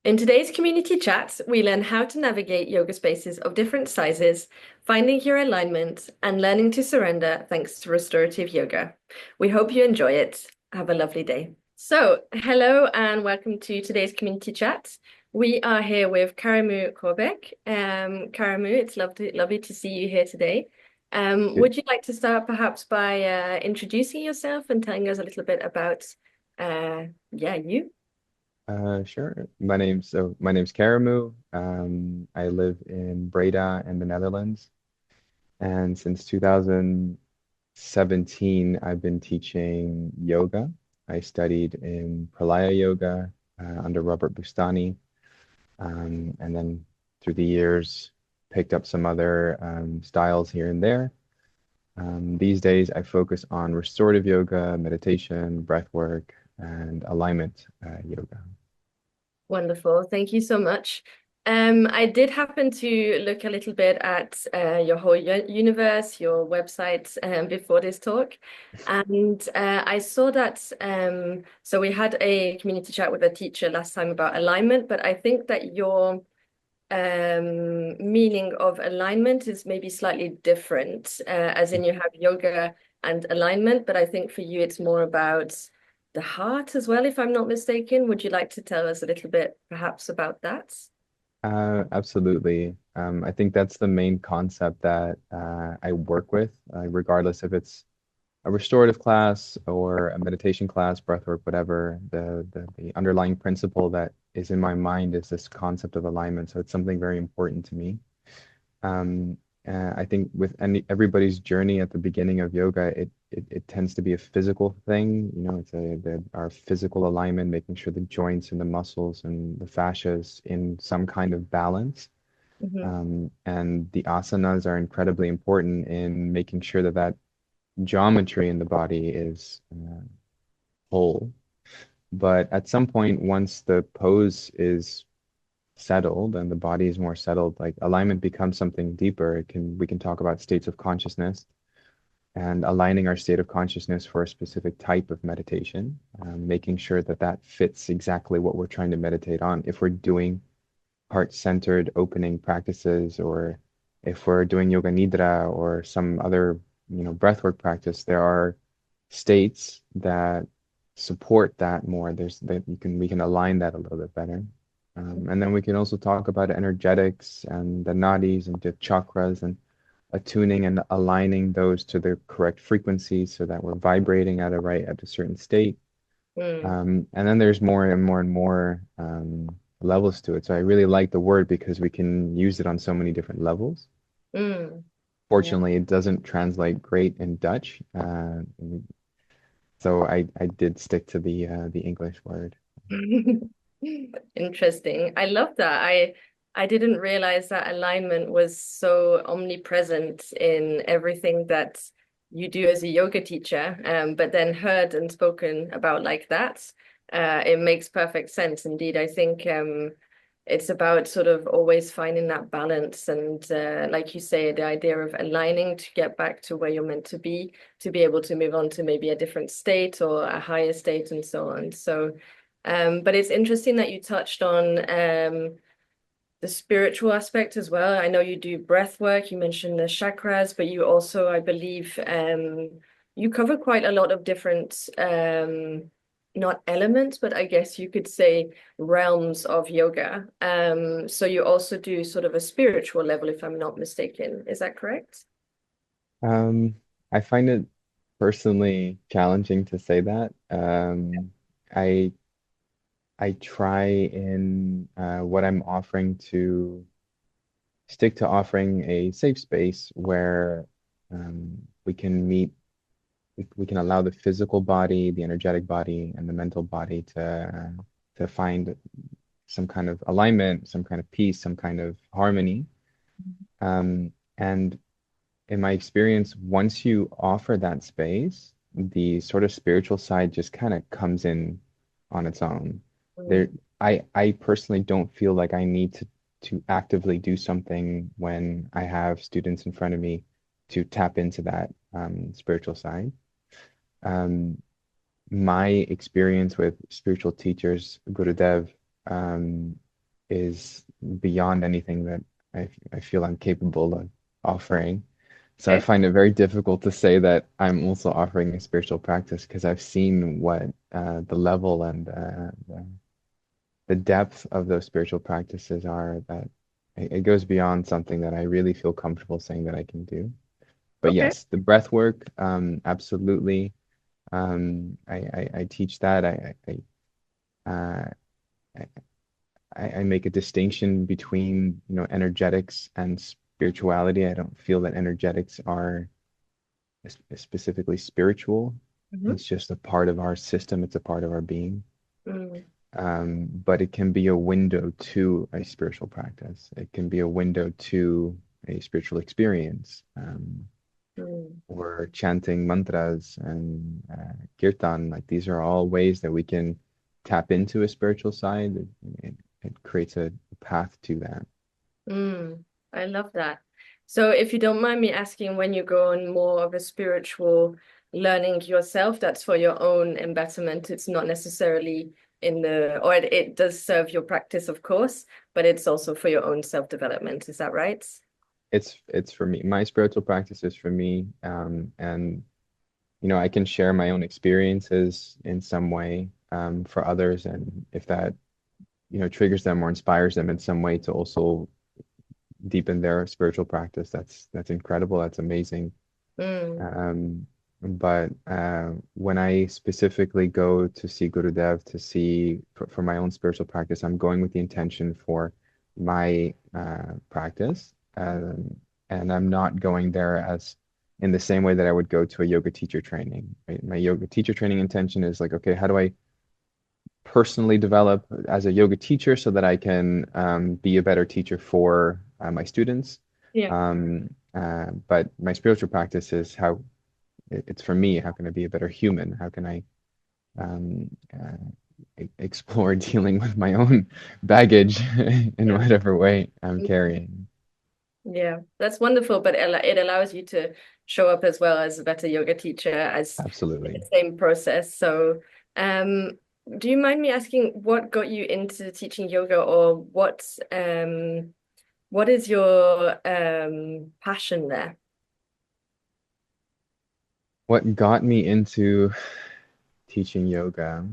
In today's community chat, we learn how to navigate yoga spaces of different sizes, finding your alignment, and learning to surrender thanks to restorative yoga. We hope you enjoy it. Have a lovely day. So, hello and welcome to today's community chat. We are here with Karimu Corbeek. Karamu, it's lovely to see you here today. Good. Would you like to start perhaps by introducing yourself and telling us a little bit about, you? Sure. My name's Karamu. I live in Breda in the Netherlands, and since 2017, I've been teaching yoga. I studied in Pralaya Yoga under Robert Bustani, and then through the years picked up some other styles here and there. These days, I focus on restorative yoga, meditation, breath work, and alignment yoga. Wonderful. Thank you so much. I did happen to look a little bit at your whole universe, your website before this talk. And I saw that, so we had a community chat with a teacher last time about alignment, but I think that your meaning of alignment is maybe slightly different, as in you have yoga and alignment, but I think for you it's more about the heart as well, if I'm not mistaken. Would you like to tell us a little bit perhaps about that? Absolutely. I think that's the main concept that I work with, regardless if it's a restorative class or a meditation class, breathwork, whatever. The underlying principle that is in my mind is this concept of alignment. So it's something very important to me. Um, I think with everybody's journey at the beginning of yoga, it tends to be a physical thing. It's our physical alignment, making sure the joints and the muscles and the fascias in some kind of balance. Hmm. And the asanas are incredibly important in making sure that that geometry in the body is whole. But at some point, once the pose is settled and the body is more settled, like alignment becomes something deeper. We can talk about states of consciousness and aligning our state of consciousness for a specific type of meditation, making sure that that fits exactly what we're trying to meditate on. If we're doing heart-centered opening practices, or if we're doing yoga nidra or some other, breathwork practice, there are states that support that more. There's that we can align that a little bit better. And then we can also talk about energetics and the nadis and the chakras and attuning and aligning those to the correct frequency so that we're vibrating at a certain state. Mm. And then there's more and more and more levels to it. So I really like the word because we can use it on so many different levels. Mm. Yeah. Fortunately, it doesn't translate great in Dutch. So I did stick to the English word. Interesting. I love that. I didn't realize that alignment was so omnipresent in everything that you do as a yoga teacher, but then heard and spoken about like that. It makes perfect sense indeed. I think it's about sort of always finding that balance and like you say, the idea of aligning to get back to where you're meant to be able to move on to maybe a different state or a higher state and so on. So but it's interesting that you touched on the spiritual aspect as well. I know you do breath work, you mentioned the chakras, but you also, I believe, you cover quite a lot of different, not elements, but I guess you could say realms of yoga. So you also do sort of a spiritual level, if I'm not mistaken. Is that correct? Um, I find it personally challenging to say that. I I try in what I'm offering to stick to offering a safe space where we can meet, we can allow the physical body, the energetic body, and the mental body to find some kind of alignment, some kind of peace, some kind of harmony. And in my experience, once you offer that space, the sort of spiritual side just kind of comes in on its own. There, Mm. I personally don't feel like I need to actively do something when I have students in front of me to tap into that spiritual side. Um, my experience with spiritual teachers, Gurudev, is beyond anything that I feel I'm capable of offering. So I Okay. find it very difficult to say that I'm also offering a spiritual practice because I've seen what the level and the depth of those spiritual practices are, that it goes beyond something that I really feel comfortable saying that I can do. But Okay. yes, the breath work, absolutely. I teach that. Uh, I make a distinction between, energetics and spirituality. I don't feel that energetics are specifically spiritual. Mm-hmm. It's just a part of our system. It's a part of our being. Mm, But it can be a window to a spiritual practice. It can be a window to a spiritual experience. mm, Or chanting mantras and kirtan. Like these are all ways that we can tap into a spiritual side. It creates a path to that. mm. I love that. So, if you don't mind me asking, when you go on more of a spiritual learning yourself, that's for your own embetterment. It's not necessarily in the, or it does serve your practice, of course, but it's also for your own self-development. Is that right? It's for me. My spiritual practice is for me, and I can share my own experiences in some way for others, and if that triggers them or inspires them in some way to also deepen their spiritual practice, that's incredible. That's amazing. Mm, Um, but when I specifically go to see Gurudev to see for my own spiritual practice, I'm going with the intention for my practice. And I'm not going there as in the same way that I would go to a yoga teacher training, right? My yoga teacher training intention is like, okay, how do I personally develop as a yoga teacher so that I can be a better teacher for my students? yeah. But my spiritual practice is how it's for me. How can I be a better human? How can I explore dealing with my own baggage in Yeah. whatever way I'm carrying? Yeah, that's wonderful, but it allows you to show up as well as a better yoga teacher as the Absolutely. same process. So, um, do you mind me asking what got you into teaching yoga, or what is your passion there? What got me into teaching yoga,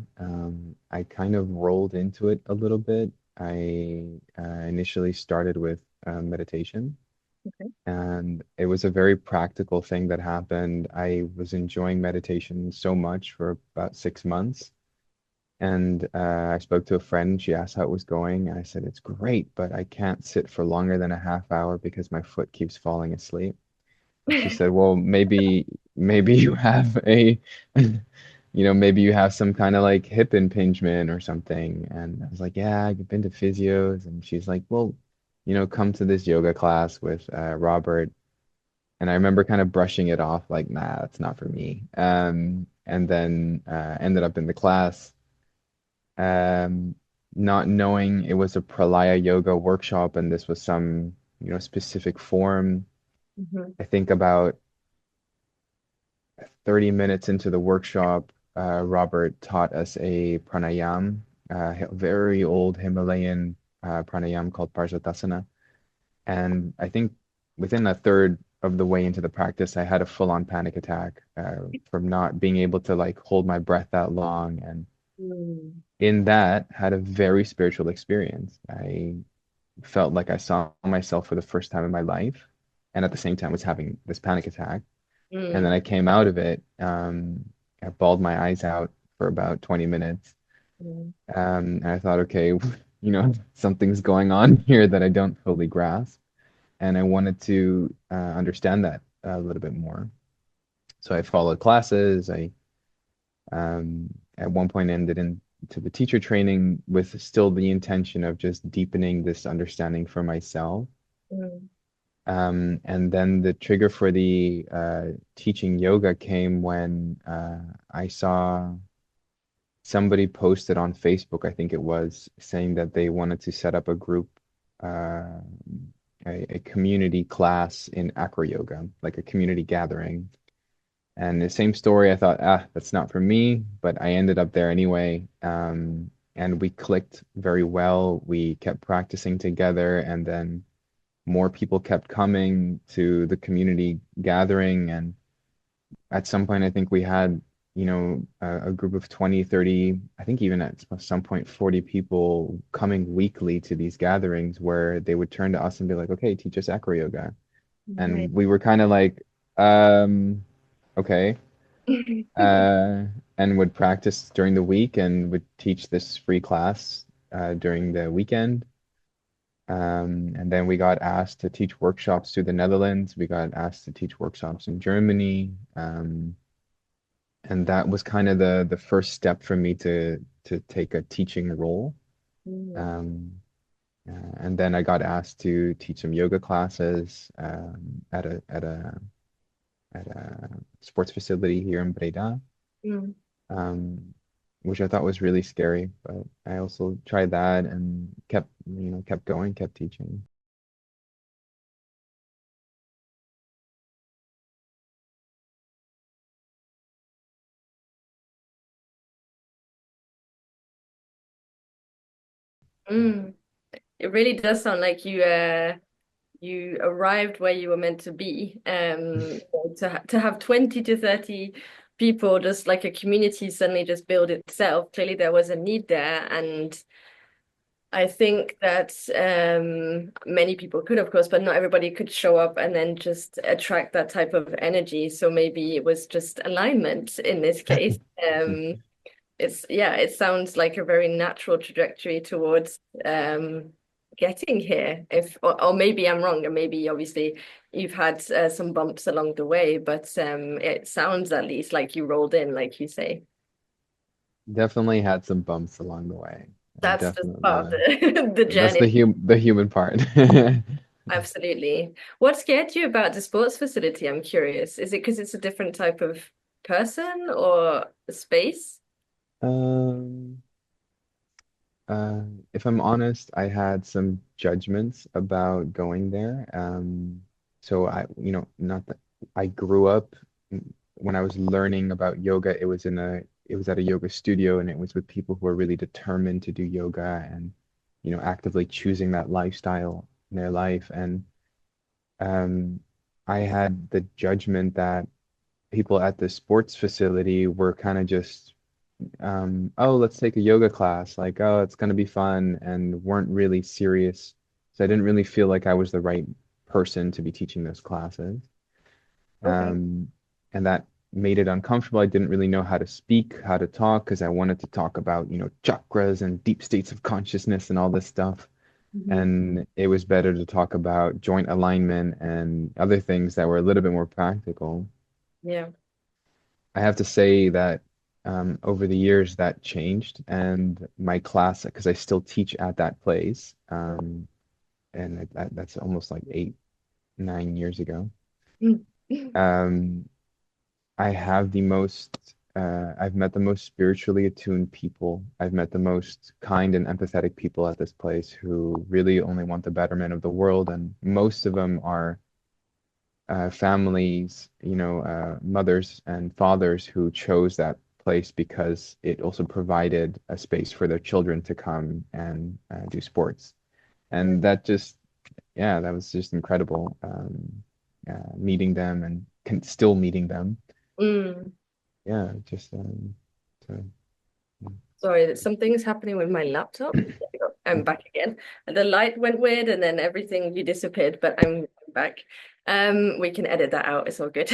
I kind of rolled into it a little bit. I initially started with meditation, Okay. and it was a very practical thing that happened. I was enjoying meditation so much for about 6 months. And I spoke to a friend. She asked how it was going. And I said, it's great, but I can't sit for longer than a half hour because my foot keeps falling asleep. And she said, well, maybe you have maybe you have some kind of like hip impingement or something. And I was like, yeah, I've been to physios. And she's like, well, come to this yoga class with Robert. And I remember kind of brushing it off like, nah, that's not for me. And then ended up in the class, um, not knowing it was a Pralaya yoga workshop and this was some, specific form. Mhm. I think about 30 minutes into the workshop, Robert taught us a pranayam, very old Himalayan pranayam called Parjatasana. And I think within a third of the way into the practice, I had a full-on panic attack from not being able to like hold my breath that long. And Mm, in that, had a very spiritual experience. I felt like I saw myself for the first time in my life, and at the same time was having this panic attack. And then mm, I came out of it. I bawled my eyes out for about 20 minutes. mm, And I thought, okay, something's going on here that I don't fully grasp. And I wanted to understand that a little bit more. So I followed classes. I at one point ended into the teacher training with still the intention of just deepening this understanding for myself. mm, And then the trigger for the teaching yoga came when I saw somebody posted on Facebook, I think it was, saying that they wanted to set up a group, uh, a community class in acro yoga, like a community gathering. And the same story, I thought, that's not for me, but I ended up there anyway. and we clicked very well. We kept practicing together, and then more people kept coming to the community gathering. And at some point, I think we had, a group of 20, 30, I think even at some point, 40 people coming weekly to these gatherings where they would turn to us and be like, okay, teach us acro yoga. Right. And we were kind of like, um, okay. Uh, and would practice during the week and would teach this free class during the weekend. And then we got asked to teach workshops to the Netherlands. We got asked to teach workshops in Germany. And that was kind of the first step for me to take a teaching role. Mm. Um, and then I got asked to teach some yoga classes at a sports facility here in Breda. Mm. um, which I thought was really scary. But I also tried that and kept going, kept teaching. Mm. It really does sound like you arrived where you were meant to be. To have 20 to 30 people, just like a community suddenly just build itself. Clearly there was a need there, and I think that many people could, of course, but not everybody could show up and then just attract that type of energy. So maybe it was just alignment in this case. It sounds like a very natural trajectory towards getting here. If or maybe I'm wrong, and maybe obviously you've had some bumps along the way, but it sounds at least like you rolled in, like you say. Definitely had some bumps along the way. That's just Definitely, part of the that's journey. the human part. Absolutely. What scared you about the sports facility? I'm curious. Is it because it's a different type of person or space? Um, Uh, if I'm honest, I had some judgments about going there. So not that I grew up when I was learning about yoga, it was at a yoga studio and it was with people who are really determined to do yoga and, actively choosing that lifestyle in their life. And um, I had the judgment that people at the sports facility were kind of just oh, let's take a yoga class, like, oh, it's gonna be fun, and weren't really serious. So I didn't really feel like I was the right person to be teaching those classes. Okay. Um, and that made it uncomfortable. I didn't really know how to speak, how to talk, because I wanted to talk about, chakras and deep states of consciousness and all this stuff. Mhm. And it was better to talk about joint alignment and other things that were a little bit more practical. Yeah. I have to say that over the years that changed, and my class, because I still teach at that place, and that's almost like 8, 9 years ago. Um, I have I've met the most spiritually attuned people. I've met the most kind and empathetic people at this place who really only want the betterment of the world, and most of them are families, mothers and fathers who chose that place because it also provided a space for their children to come and do sports. And that was just incredible. Meeting them and still meeting them. Mm. Yeah, just so, Sorry, something's happening with my laptop. There we go. I'm back again. The light went weird and then everything you disappeared, but I'm back. We can edit that out. It's all good.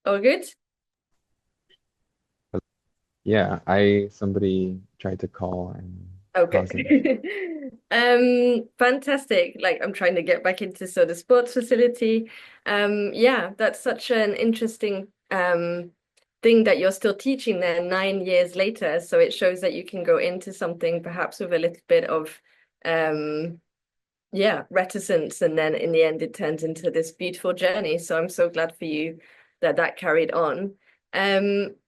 All good? yeah, somebody tried to call and caused it. Okay. Fantastic. Like I'm trying to get back into the sports facility. Yeah, that's such an interesting thing that you're still teaching there 9 years later. So it shows that you can go into something perhaps with a little bit of um yeah, reticence, and then in the end it turns into this beautiful journey. So I'm so glad for you that that carried on.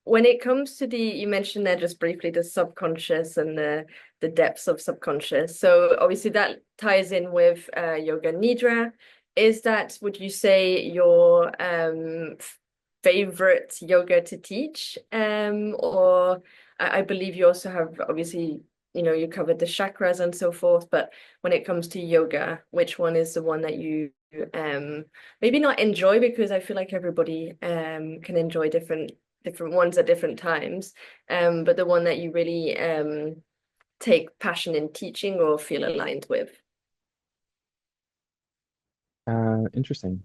When it comes to you mentioned there just briefly the subconscious and the depths of subconscious. So obviously that ties in with yoga nidra. Is that, would you say, your favorite yoga to teach? Or I believe you also have obviously, you covered the chakras and so forth, but when it comes to yoga, which one is the one that you maybe not enjoy because I feel like everybody can enjoy different ones at different times. But the one that you really take passion in teaching or feel aligned with.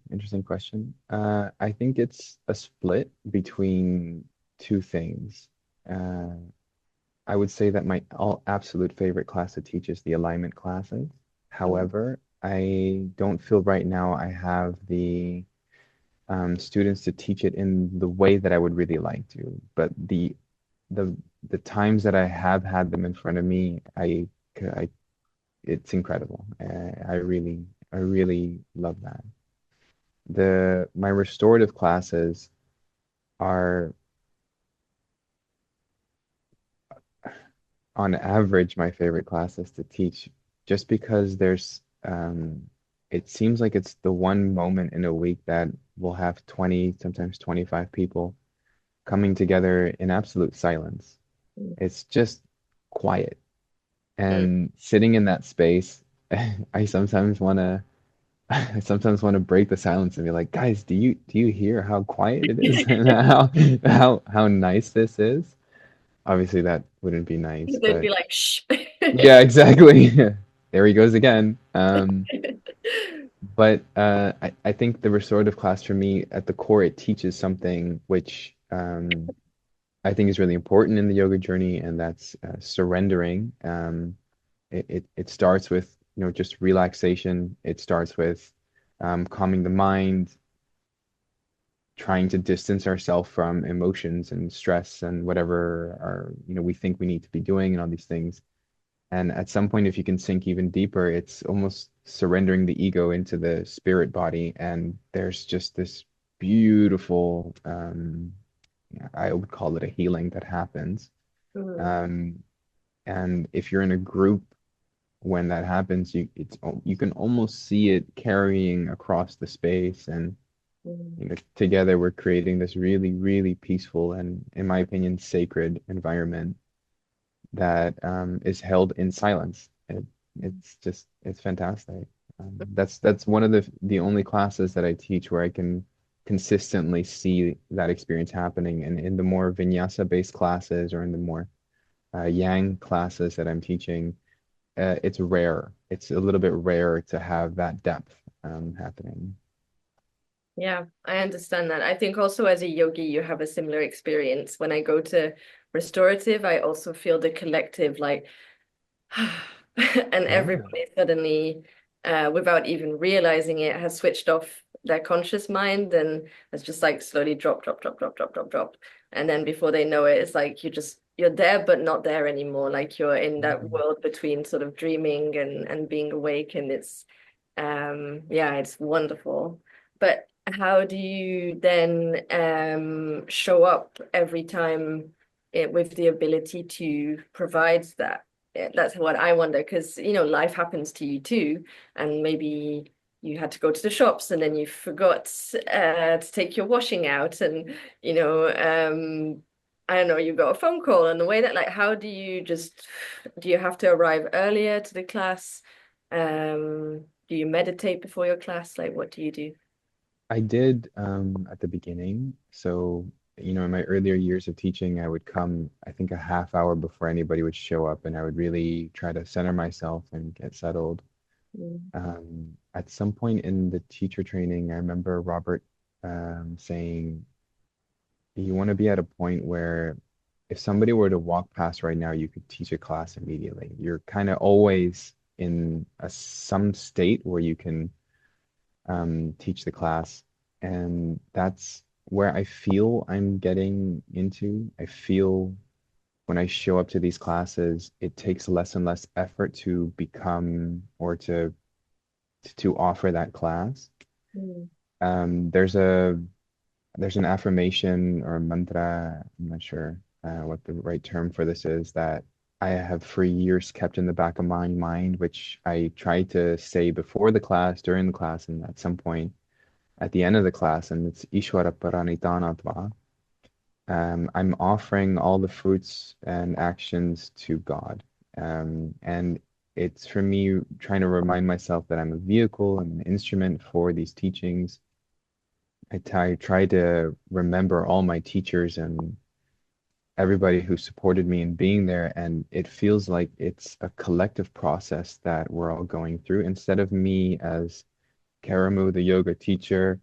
Interesting question. I think it's a split between two things. Uh, I would say that my all absolute favorite class to teach is the alignment classes. Mm, However, I don't feel right now I have the students to teach it in the way that I would really like to. But the the times that I have had them in front of me, I it's incredible. I really love that. The my restorative classes are on average my favorite classes to teach just because there's it seems like it's the one moment in a week that we'll have 20, sometimes 25 people coming together in absolute silence. mm, It's just quiet. mm. And sitting in that space, I sometimes want to I sometimes want to break the silence and be like, guys, do you hear how quiet it is and how nice this is? Obviously that wouldn't be nice, They'd but be like, shh. yeah, exactly. There he goes again. But I think the restorative class for me at the core it teaches something which I think is really important in the yoga journey, and that's surrendering. It starts with just relaxation. It starts with calming the mind, trying to distance ourselves from emotions and stress and whatever our we think we need to be doing and all these things. And at some point, if you can sink even deeper, it's almost surrendering the ego into the spirit body, and there's just this beautiful I would call it a healing that happens. Mm, Um, and if you're in a group when that happens, you can almost see it carrying across the space, and mm, together we're creating this really, really peaceful and, in my opinion, sacred environment that is held in silence. It's fantastic. That's one of the only classes that I teach where I can consistently see that experience happening. And in the more vinyasa based classes or in the more yang classes that I'm teaching, it's rare. It's a little bit rare to have that depth happening. yeah, I understand that. I think also as a yogi, you have a similar experience. When I go to restorative, I also feel the collective like and Yeah. everybody suddenly, without even realizing it, has switched off their conscious mind and has just like slowly drop, drop, drop, drop, drop, drop, drop. And then before they know it, it's like you're there but not there anymore. Like you're in that Mhm. world between sort of dreaming and being awake, and it's yeah, it's wonderful. But how do you then show up every time with the ability to provide that? That's what I wonder, because life happens to you too, and maybe you had to go to the shops and then you forgot to take your washing out, and I don't know, you got a phone call, and the way that, like, how do you have to arrive earlier to the class? Do you meditate before your class? Like, what do you do? I did at the beginning. So, in my earlier years of teaching, I would come, I think, a half hour before anybody would show up, and I would really try to center myself and get settled. Mm, At some point in the teacher training, I remember Robert saying, you want to be at a point where if somebody were to walk past right now, you could teach a class immediately. You're kind of always in some state where you can teach the class. And that's where I feel I'm getting into. I feel when I show up to these classes, it takes less and less effort to become or to offer that class. mm, There's there's an affirmation or a mantra, I'm not sure what the right term for this is, that I have for years kept in the back of my mind, which I try to say before the class, during the class, and at some point at the end of the class, and it's Ishwara Paranitanatva. I'm offering all the fruits and actions to God. And it's for me trying to remind myself that I'm a vehicle, I'm an instrument for these teachings. I try to remember all my teachers and everybody who supported me in being there. And it feels like it's a collective process that we're all going through instead of me as Karamu, the yoga teacher,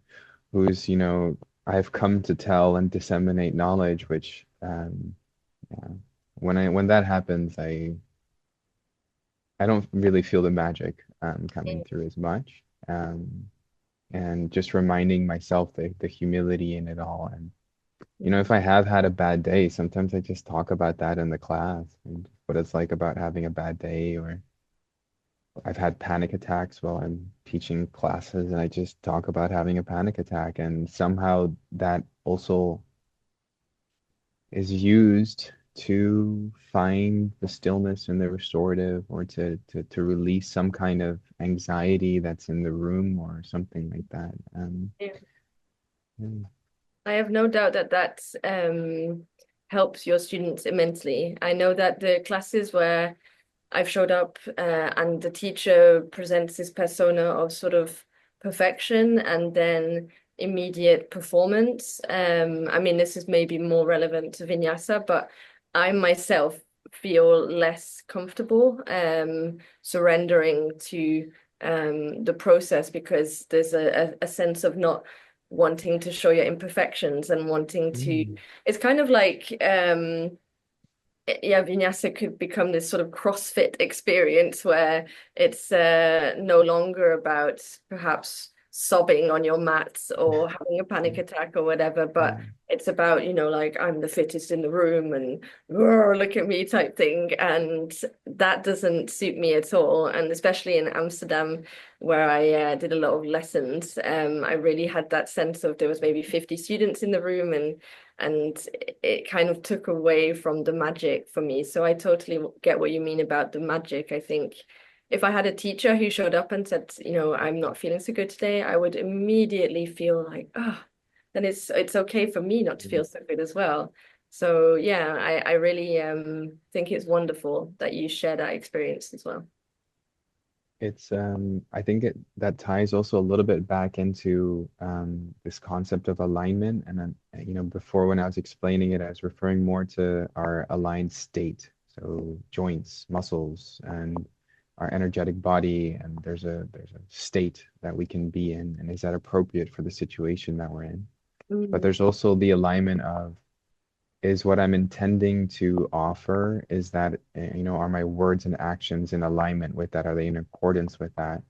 who's, I've come to tell and disseminate knowledge, which yeah, when that happens, I don't really feel the magic coming through as much. And just reminding myself the humility in it all. And if I have had a bad day, sometimes I just talk about that in the class and what it's like about having a bad day, or I've had panic attacks while I'm teaching classes, and I just talk about having a panic attack. And somehow that also is used to find the stillness and the restorative, or to release some kind of anxiety that's in the room or something like that. Yeah. Yeah. I have no doubt that helps your students immensely. I know that the classes where I've showed up and the teacher presents this persona of sort of perfection and then immediate performance. I mean, this is maybe more relevant to vinyasa, but I myself feel less comfortable surrendering to the process because there's a sense of not wanting to show your imperfections and wanting to, Mm. it's kind of like yeah, vinyasa could become this sort of CrossFit experience where it's no longer about perhaps sobbing on your mats or having a panic attack or whatever, but Yeah. it's about, like I'm the fittest in the room and "Roar, look at me" type thing. And that doesn't suit me at all. And especially in Amsterdam, where I did a lot of lessons, I really had that sense of there was maybe 50 students in the room and it kind of took away from the magic for me. So I totally get what you mean about the magic. I think if I had a teacher who showed up and said, I'm not feeling so good today, I would immediately feel like, oh, then it's okay for me not to feel so good as well. So yeah, I really think it's wonderful that you share that experience as well. It's I think it that ties also a little bit back into this concept of alignment. And then before, when I was explaining it, I was referring more to our aligned state. So joints, muscles, and our energetic body. And there's a state that we can be in, and is that appropriate for the situation that we're in? But Mm, there's also the alignment of, is what I'm intending to offer, is that, are my words and actions in alignment with that? Are they in accordance with that?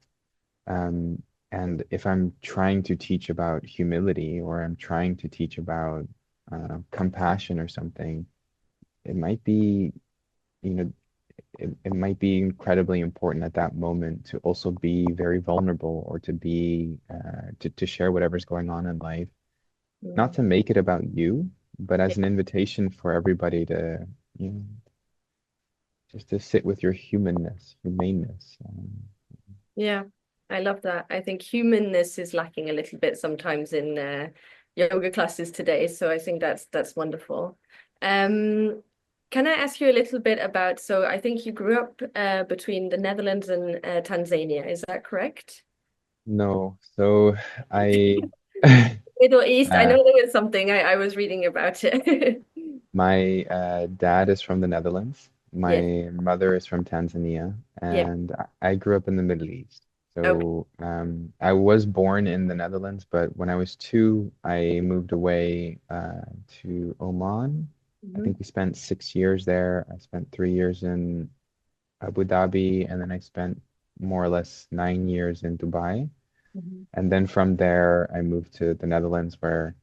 Um, and if I'm trying to teach about humility, or I'm trying to teach about compassion or something, it might be, you know, it might be incredibly important at that moment to also be very vulnerable, or to be to share whatever's going on in life, not mm. to make it about you, but Yeah. as an invitation for everybody to, you know, just to sit with your humaneness. Yeah, I love that. I think humanness is lacking a little bit sometimes in yoga classes today. So I think that's wonderful. Um, can I ask you a little bit about, so I think you grew up between the Netherlands and Tanzania, is that correct? No, so I, Middle East, I uh, know there was something I was reading about it. my dad is from the Netherlands. Yes. My mother is from Tanzania, Yeah. and I grew up in the Middle East. Okay. So I was born in the Netherlands, but when I was 2, I moved away to Oman. I Hmm. think we spent 6 years there. I spent 3 years in Abu Dhabi, and then I spent more or less 9 years in Dubai. Hmm. And then from there, I moved to the Netherlands, where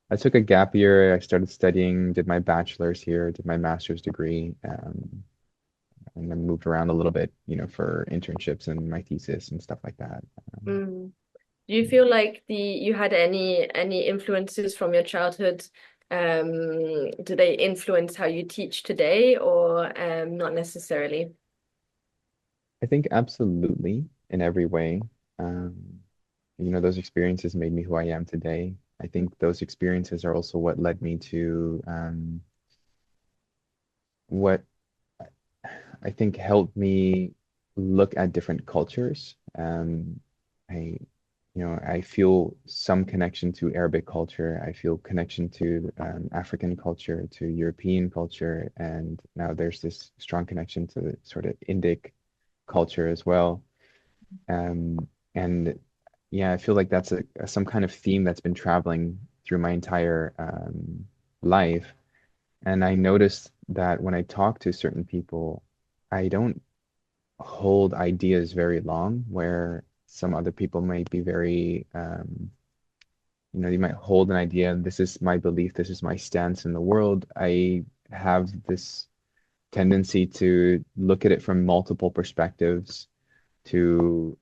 I took a gap year. I started studying, did my bachelor's here, did my master's degree, and then moved around a little bit, for internships and my thesis and stuff like that. Mm. Do you feel like you had any influences from your childhood? Do they influence how you teach today or not necessarily? I think absolutely in every way. Um, those experiences made me who I am today. I think those experiences are also what led me to what I think helped me look at different cultures. I, I feel some connection to Arabic culture. I feel connection to African culture, to European culture, and now there's this strong connection to the sort of Indic culture as well. And yeah, I feel like that's some kind of theme that's been traveling through my entire life. And I noticed that when I talk to certain people, I don't hold ideas very long, where some other people might be very, you might hold an idea, this is my belief, this is my stance in the world. I have this tendency to look at it from multiple perspectives, to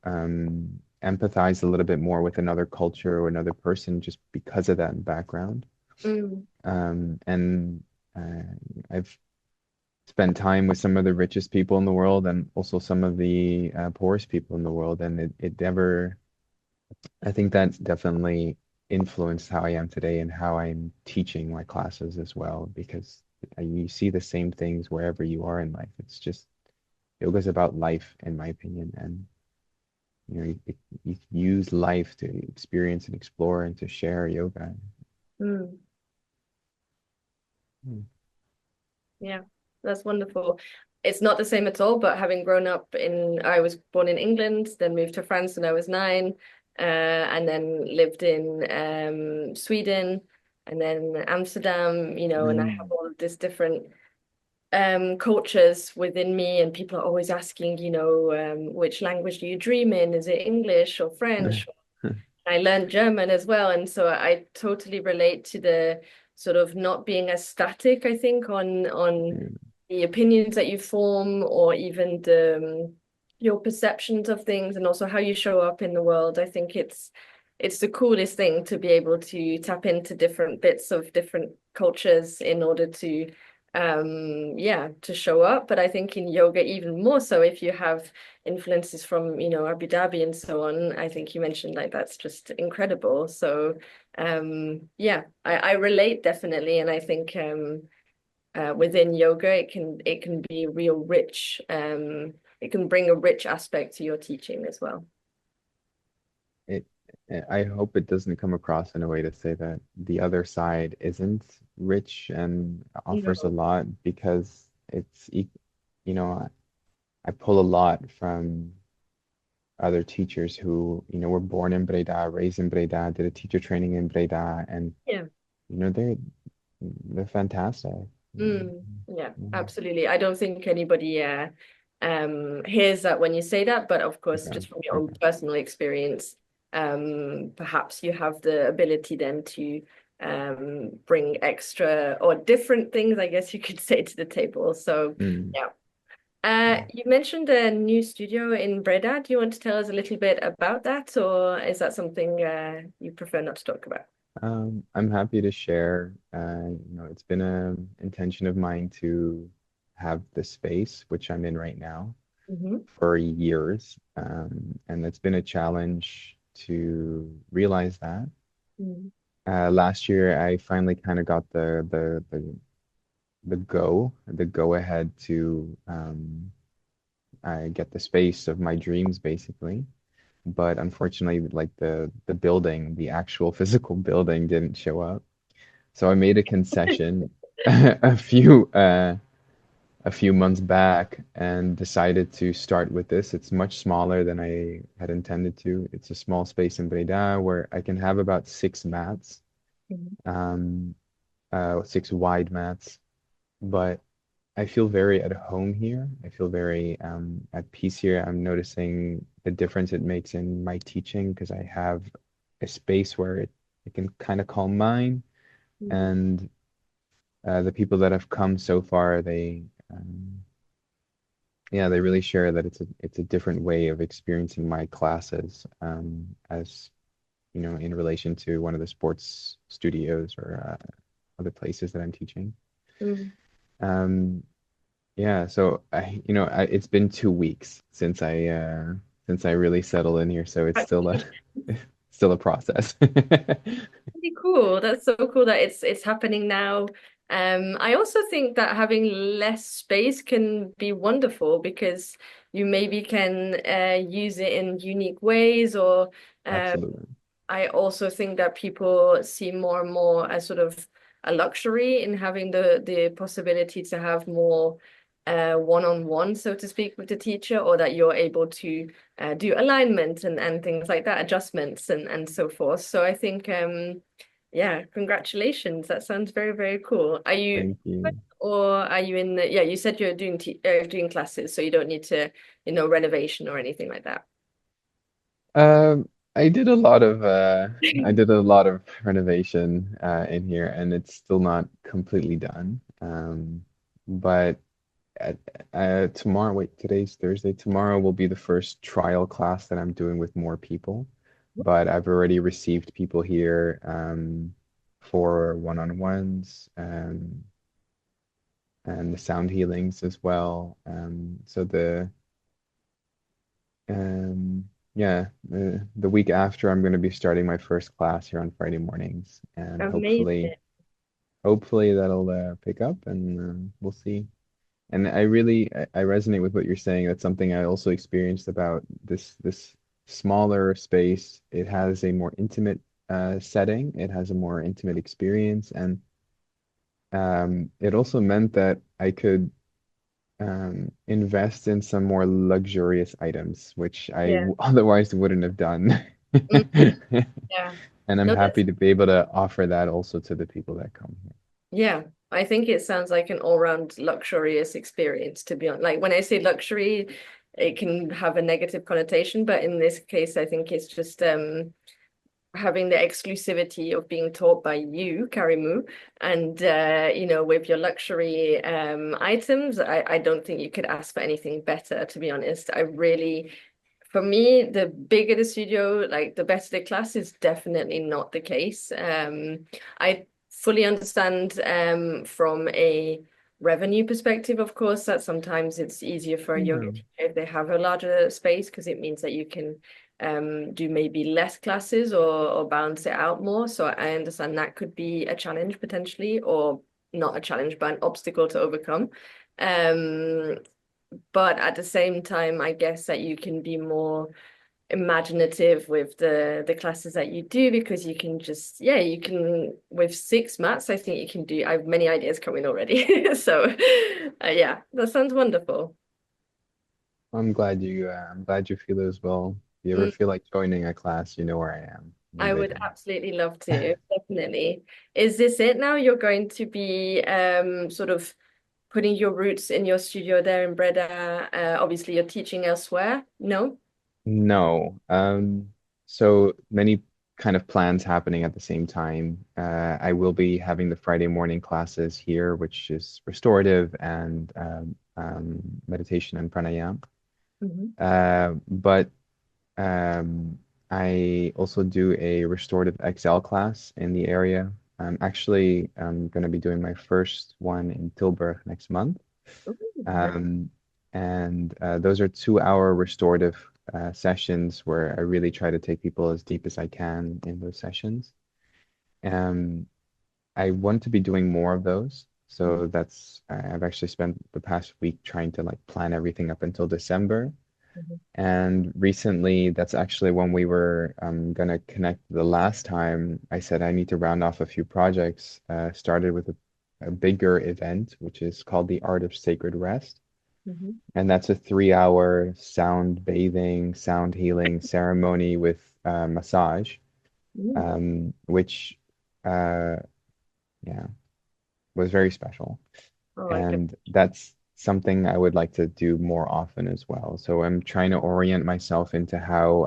empathize a little bit more with another culture or another person just because of that background. Mm, And uh, I've spent time with some of the richest people in the world and also some of the poorest people in the world. And it never, I think that's definitely influenced how I am today and how I'm teaching my classes as well, because you see the same things wherever you are in life. It's just, yoga's about life, in my opinion. And, you use life to experience and explore and to share yoga. mm. Hmm. Yeah, that's wonderful. It's not the same at all, but having grown up I was born in England, then moved to France when I was 9, and then lived in Sweden and then Amsterdam, and I have Mm. all of these different cultures within me, and people are always asking, which language do you dream in? Is it English or French? I learned German as well, and so I totally relate to the sort of not being as static, I think, on Yeah. the opinions that you form, or even your perceptions of things, and also how you show up in the world. I think it's the coolest thing to be able to tap into different bits of different cultures in order to yeah, to show up. But I think in yoga even more so, if you have influences from, Abu Dhabi and so on. I think you mentioned like that's just incredible. So yeah, I relate definitely, and I think within yoga it can be real rich. It can bring a rich aspect to your teaching as well. It, I hope it doesn't come across in a way to say that the other side isn't rich and offers a No. lot, because you know, I pull a lot from other teachers who, were born in Breda, raised in Breda, did a teacher training in Breda, and Yeah. they're fantastic. Yeah, Mm. absolutely. I don't think anybody hears that when you say that, but of course, Okay. just from your own Okay. personal experience, perhaps you have the ability then to bring extra or different things, I guess you could say, to the table. So Mm. yeah. You mentioned a new studio in Breda. Do you want to tell us a little bit about that, or is that something you prefer not to talk about? I'm happy to share. It's been an intention of mine to have the space, which I'm in right now, Hmm. for years. And it's been a challenge to realize that. Last year, I finally kind of got the go ahead to get the space of my dreams, basically. But unfortunately, like the actual physical building didn't show up. So I made a concession a few months back and decided to start with this. It's much smaller than I had intended to. It's a small space in Breda where I can have about 6 mats, um, 6 wide mats, but I feel very at home here. I feel very at peace here. I'm noticing the difference it makes in my teaching because I have a space where it can kind of call mine. And the people that have come so far, yeah, they really share that it's a different way of experiencing my classes, as in relation to one of the sports studios or other places that I'm teaching. Mm. Um, yeah, so it's been 2 weeks since I really settled in here, so it's still still a process. Really cool. That's so cool that it's happening now. I also think that having less space can be wonderful because you maybe can use it in unique ways, or um, Absolutely. I also think that people see more and more as sort of a luxury in having the possibility to have more one-on-one, so to speak, with the teacher, or that you're able to do alignment and things like that, adjustments and so forth. So I think yeah, congratulations. That sounds very, very cool. Are you Thank you. or are you in the, yeah, you said you're doing doing classes, so you don't need to, renovation or anything like that. I did a lot of I did a lot of renovation in here, and it's still not completely done. But at, tomorrow, wait, today's Thursday. Tomorrow will be the first trial class that I'm doing with more people. But I've already received people here for one-on-ones and the sound healings as well. So yeah, the week after, I'm going to be starting my first class here on Friday mornings, and Amazing. hopefully that'll pick up, and we'll see. And I resonate with what you're saying. That's something I also experienced about this smaller space. It has a more intimate setting. It has a more intimate experience, and it also meant that I could invest in some more luxurious items, which Yeah. otherwise wouldn't have done. Mm, yeah. And I'm No, happy to be able to offer that also to the people that come here. yeah, I think it sounds like an all-round luxurious experience, to be honest. Like when I say luxury, it can have a negative connotation, but in this case, I think it's just having the exclusivity of being taught by you, Karimu, and with your luxury items, I don't think you could ask for anything better, to be honest. For me, the bigger the studio, like the better the class is definitely not the case. I fully understand from a revenue perspective, of course, that sometimes it's easier for a yoga Yeah. teacher if they have a larger space because it means that you can do maybe less classes or balance it out more. So I understand that could be a challenge potentially, or not a challenge, but an obstacle to overcome. Um, but at the same time, I guess that you can be more imaginative with the classes that you do because you can just you can with 6 mats I think you can do. I have many ideas coming already. So yeah, that sounds wonderful. I'm glad you feel as well. If you ever Mm, feel like joining a class, you know where I am. I'm I would available. absolutely love to, definitely. Is this it now? You're going to be sort of putting your roots in your studio there in Breda. Obviously you're teaching elsewhere, no? No. So many kind of plans happening at the same time. I will be having the Friday morning classes here, which is restorative and meditation and pranayama. Hmm. But um, I also do a restorative XL class in the area. I'm going to be doing my first one in Tilburg next month. Um, and those are 2 hour restorative sessions where I really try to take people as deep as I can in those sessions. Um, I want to be doing more of those. So I've actually spent the past week trying to like plan everything up until December. And recently, that's actually when we were gonna connect the last time. I said I need to round off a few projects. Started with a bigger event, which is called the Art of Sacred Rest. Hmm. And that's a 3 hour sound bathing, sound healing ceremony with massage, which uh, yeah, was very special. Oh, I can. And that's something I would like to do more often as well. So I'm trying to orient myself into how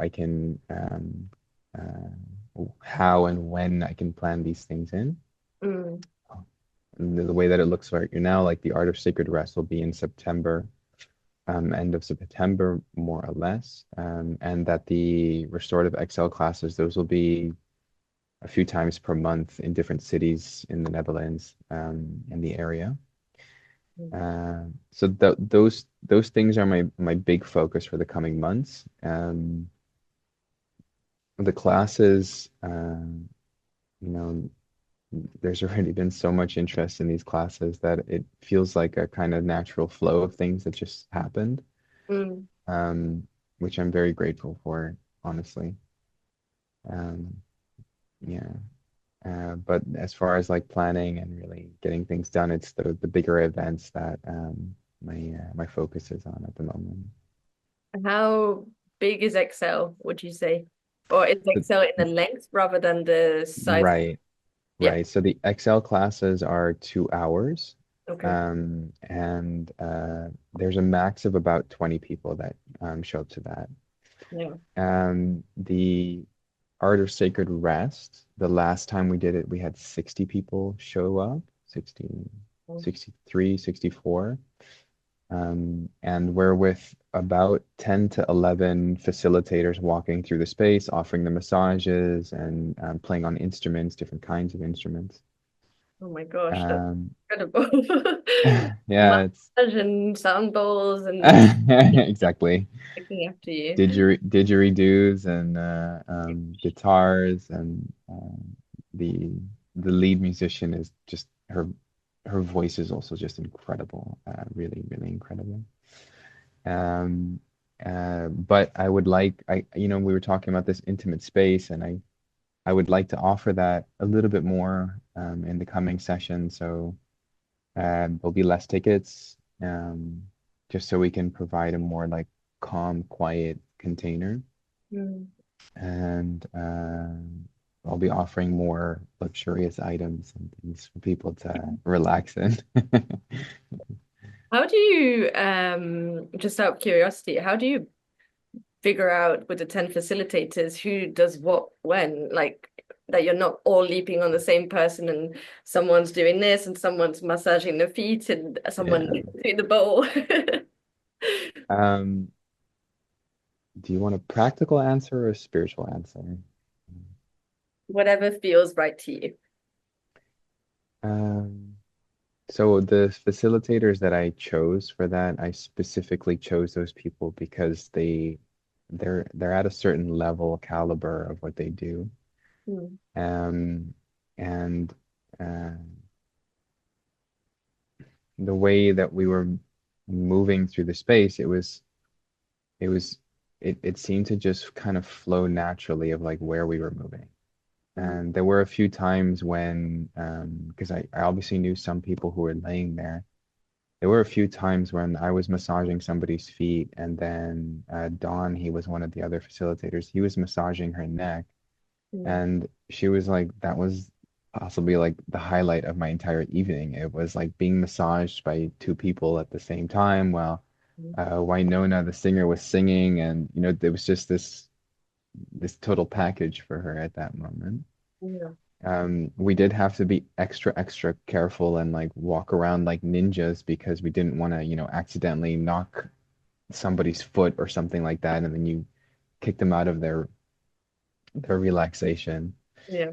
and when I can plan these things in. Mm, And the way that it looks right now, like the Art of Sacred Rest will be in September, end of September, more or less. And that the Restorative XL classes, those will be a few times per month in different cities in the Netherlands, in the area. mm. So those things are my big focus for the coming months. the classes, you know, there's already been so much interest in these classes that it feels like a kind of natural flow of things that just happened, Mm. um, which I'm very grateful for, honestly. Um, yeah. But as far as like planning and really getting things done, it's the bigger events that my focus is on at the moment. How big is Excel, would you say? Or is But, Excel in the length rather than the size? right, Yeah. right. So the Excel classes are 2 hours, Okay. and there's a max of about 20 people that show up to that. Yeah. The Art of Sacred Rest, the last time we did it, we had 60 people show up, 60, Mm. 63, 64. And we're with about 10 to 11 facilitators walking through the space, offering the massages and playing on instruments, different kinds of instruments. Oh my gosh, that's Um, incredible. yeah, it's Massage and sound bowls and exactly. looking after you. Didgeridoos and guitars and the the lead musician is just her voice is also just incredible, really really incredible. Um, but I would like we were talking about this intimate space, and I would like to offer that a little bit more in the coming session. So there'll be less tickets, just so we can provide a more like calm, quiet container. Mm. And I'll be offering more luxurious items and things for people to relax in. How do you, just out of curiosity, how do you figure out with the 10 facilitators who does what when? Like that you're not all leaping on the same person and someone's doing this and someone's massaging the feet and someone Yeah. doing the bowl. Um, do you want a practical answer or a spiritual answer? Whatever feels right to you. Um, so the facilitators that I chose for that, I specifically chose those people because they're at a certain level caliber of what they do. Mm. Um, and uh, the way that we were moving through the space, it was it seemed to just kind of flow naturally of like where we were moving. Mm. And there were a few times when, because I obviously knew some people who were laying there. There were a few times when I was massaging somebody's feet, and then Dawn, he was one of the other facilitators, he was massaging her neck, Mm. and she was like, that was possibly like the highlight of my entire evening. It was like being massaged by two people at the same time while Mm. Wynonna, the singer, was singing, and there was just this total package for her at that moment. Yeah. We did have to be extra, extra careful and like walk around like ninjas because we didn't want to, accidentally knock somebody's foot or something like that, and then you kick them out of their relaxation. Yeah.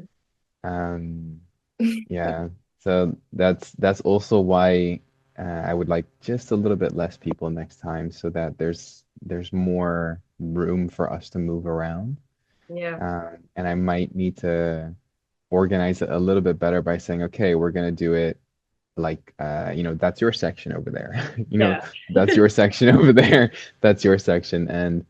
Um, yeah, so that's also why I would like just a little bit less people next time, so that there's more room for us to move around. Yeah. And I might need to organize it a little bit better by saying, okay, we're gonna do it like that's your section over there. Yeah. That's your section over there. That's your section. And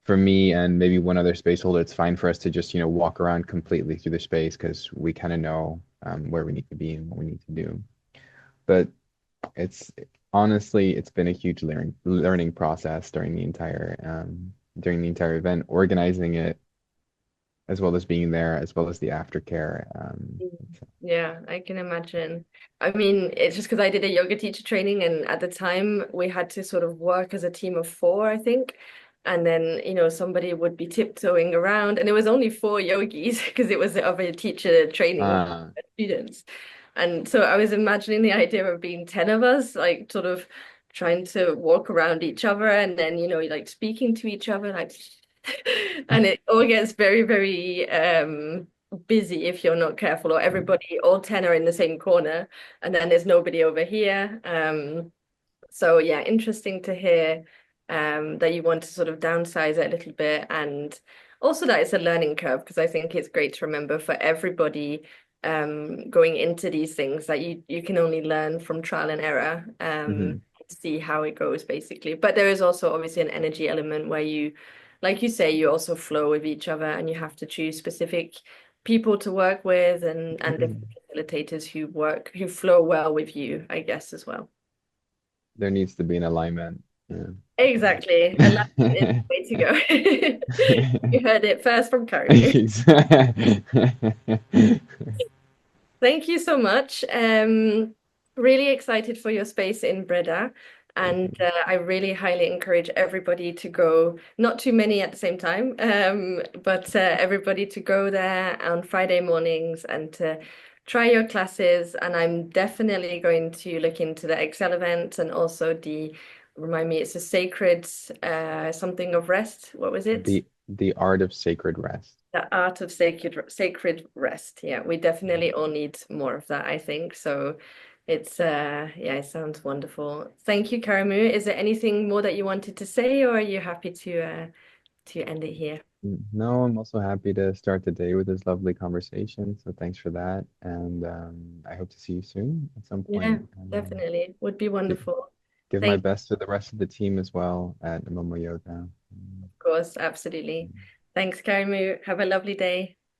for me and maybe one other space holder, it's fine for us to just, walk around completely through the space because we kind of know where we need to be and what we need to do. But it's honestly, it's been a huge learning process during the entire event, organizing it as well as being there, as well as the aftercare. Yeah, I can imagine. I mean, it's just because I did a yoga teacher training, and at the time we had to sort of work as a team of four, I think. And then, somebody would be tiptoeing around, and it was only four yogis because it was of a teacher training of Uh, students. And so I was imagining the idea of being 10 of us, like sort of trying to walk around each other and then, like speaking to each other, like, and it all gets very, very busy if you're not careful, or everybody, all 10 are in the same corner, and then there's nobody over here. So yeah, interesting to hear that you want to sort of downsize it a little bit. And also that it's a learning curve because I think it's great to remember for everybody going into these things that you can only learn from trial and error, Hmm. see how it goes basically. But there is also obviously an energy element where you, like you say, you also flow with each other and you have to choose specific people to work with and different facilitators who flow well with you, I guess, as well. There needs to be an alignment. Exactly. Alignment is the way to go. You heard it first from Karimu. Exactly. Thank you so much. Really excited for your space in Breda. Thank And you. I really highly encourage everybody to go, not too many at the same time, but everybody to go there on Friday mornings and to try your classes. And I'm definitely going to look into the Excel event and also remind me, it's a sacred something of rest. What was it? The art of sacred rest. The art of sacred rest. Yeah, we definitely all need more of that, I think. So it's yeah, it sounds wonderful. Thank you, Karamu. Is there anything more that you wanted to say, or are you happy to end it here? No, I'm also happy to start the day with this lovely conversation. So thanks for that. And I hope to see you soon at some Yeah, point. And definitely. Would be give, wonderful. give my Thank you, best to the rest of the team as well at Momo Yoga. of course, absolutely. Thanks, Karamu. Have a lovely day.